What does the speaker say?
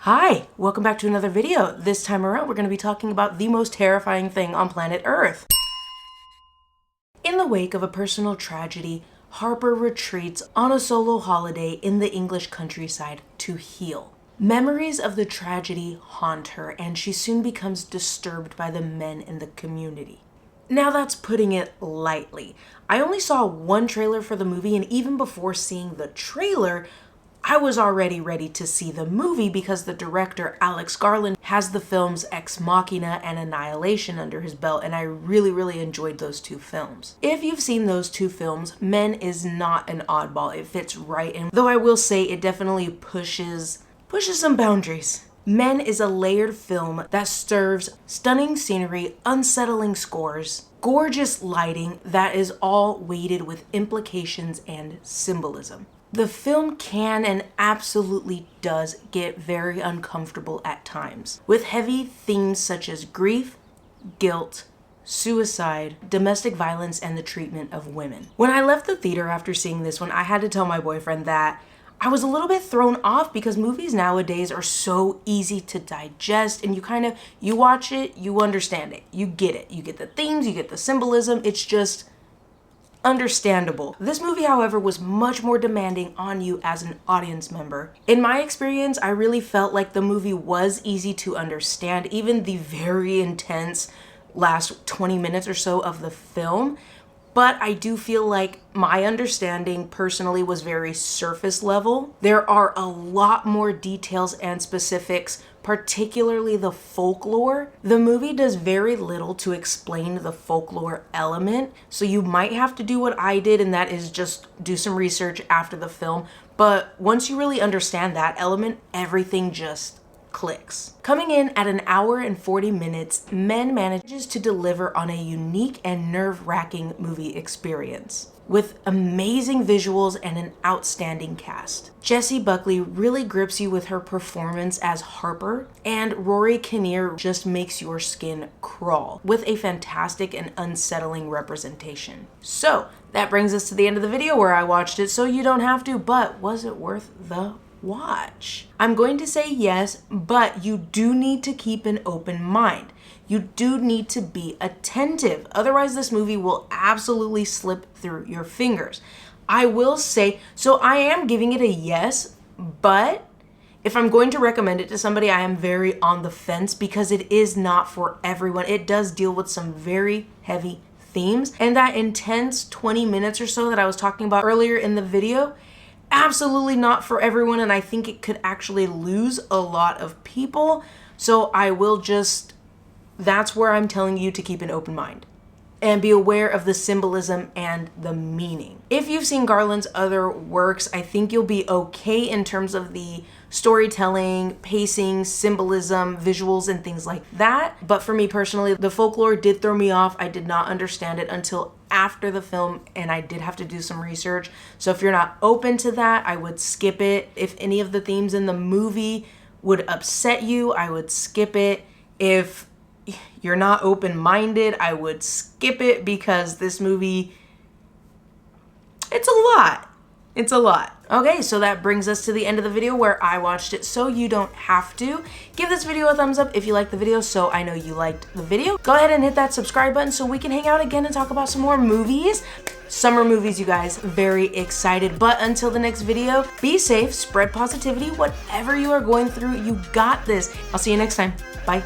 Hi, welcome back to another video. This time around, we're going to be talking about the most terrifying thing on planet Earth. In the wake of a personal tragedy, Harper retreats on a solo holiday in the English countryside to heal. Memories of the tragedy haunt her, and she soon becomes disturbed by the men in the community. Now that's putting it lightly. I only saw one trailer for the movie, and even before seeing the trailer, I was already ready to see the movie because the director, Alex Garland, has the films Ex Machina and Annihilation under his belt, and I really enjoyed those two films. If you've seen those two films, Men is not an oddball. It fits right in, though I will say it definitely pushes some boundaries. Men is a layered film that serves stunning scenery, unsettling scores, gorgeous lighting that is all weighted with implications and symbolism. The film can and absolutely does get very uncomfortable at times, with heavy themes such as grief, guilt, suicide, domestic violence, and the treatment of women. When I left the theater after seeing this one, I had to tell my boyfriend that I was a little bit thrown off because movies nowadays are so easy to digest, and you watch it, you understand it, you get it. You get the themes, you get the symbolism, it's just understandable. This movie, however, was much more demanding on you as an audience member. In my experience, I really felt like the movie was easy to understand, even the very intense last 20 minutes or so of the film. But I do feel like my understanding personally was very surface level. There are a lot more details and specifics, particularly the folklore. The movie does very little to explain the folklore element, so you might have to do what I did, and that is just do some research after the film. But once you really understand that element, everything just clicks. Coming in at an hour and 40 minutes, Men manages to deliver on a unique and nerve-wracking movie experience with amazing visuals and an outstanding cast. Jessie Buckley really grips you with her performance as Harper, and Rory Kinnear just makes your skin crawl with a fantastic and unsettling representation. So that brings us to the end of the video where I watched it so you don't have to, but was it worth the watch? I'm going to say yes, but you do need to keep an open mind. You do need to be attentive. Otherwise, this movie will absolutely slip through your fingers. I will say, so I am giving it a yes, but if I'm going to recommend it to somebody, I am very on the fence because it is not for everyone. It does deal with some very heavy themes, and that intense 20 minutes or so that I was talking about earlier in the video, absolutely not for everyone, and I think it could actually lose a lot of people. So I will just, that's where I'm telling you to keep an open mind and be aware of the symbolism and the meaning. If you've seen Garland's other works, I think you'll be okay in terms of the storytelling, pacing, symbolism, visuals, and things like that. But for me personally, the folklore did throw me off. I did not understand it until after the film, and I did have to do some research. So if you're not open to that, I would skip it. If any of the themes in the movie would upset you, I would skip it. If you're not open-minded, I would skip it because this movie, it's a lot. It's a lot. Okay, so that brings us to the end of the video where I watched it so you don't have to. Give this video a thumbs up if you liked the video so I know you liked the video. Go ahead and hit that subscribe button so we can hang out again and talk about some more movies. Summer movies, you guys. Very excited. But until the next video, be safe, spread positivity, whatever you are going through, you got this. I'll see you next time. Bye.